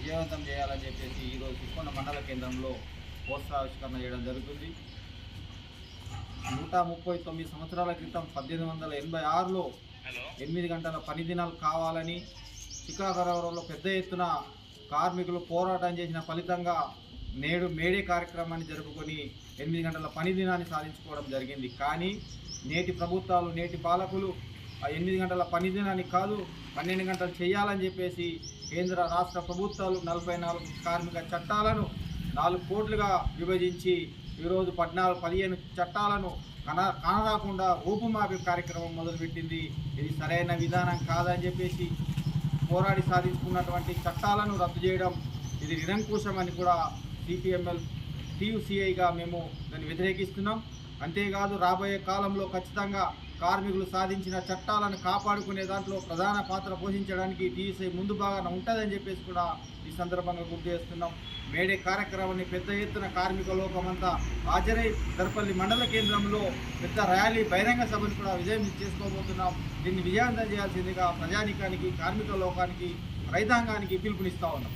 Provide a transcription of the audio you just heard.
విజయవంతం చేయాలని చెప్పేసి ఈరోజు తిప్పొండ మండల కేంద్రంలో పోస్టర్ ఆవిష్కరణ చేయడం జరుగుతుంది. 139 సంవత్సరాల క్రితం 1886లో 8 గంటల పని దినాలు కావాలని చికాగోలో పెద్ద ఎత్తున కార్మికులు పోరాటం చేసిన ఫలితంగా నేడు మేడే కార్యక్రమాన్ని జరుపుకొని 8 గంటల పని దినాన్ని సాధించుకోవడం జరిగింది. కానీ నేటి ప్రభుత్వాలు, నేటి పాలకులు ఆ 8 గంటల పని దినాన్ని కాదు 12 గంటలు చేయాలని చెప్పేసి కేంద్ర రాష్ట్ర ప్రభుత్వాలు 44 కార్మిక చట్టాలను 4 కోట్లుగా విభజించి ఈరోజు 15 చట్టాలను కానరాకుండా రూపుమాపే కార్యక్రమం మొదలుపెట్టింది. ఇది సరైన విధానం కాదని చెప్పేసి పోరాడి సాధించుకున్నటువంటి చట్టాలను రద్దు చేయడం ఇది నిరంకుశమని కూడా సిపిఎంఎల్ టీయూసీఐగా మేము దాన్ని వ్యతిరేకిస్తున్నాం. అంతేకాదు రాబోయే కాలంలో ఖచ్చితంగా కార్మికులు సాధించిన చట్టాలను కాపాడుకునే దాంట్లో ప్రధాన పాత్ర పోషించడానికి టీయూసీఐ ముందు భాగాన ఉంటుందని చెప్పేసి కూడా ఈ సందర్భంగా గుర్తు చేస్తున్నాం. మేడే కార్యక్రమాన్ని పెద్ద ఎత్తున కార్మిక లోకమంతా హాజరై దర్పల్లి మండల కేంద్రంలో పెద్ద ర్యాలీ బహిరంగ సభను కూడా విజయం చేసుకోబోతున్నాం. దీన్ని విజయవంతం చేయాల్సిందిగా ప్రజానీకానికి, కార్మిక లోకానికి, రైతాంగానికి పిలుపునిస్తా ఉన్నాం.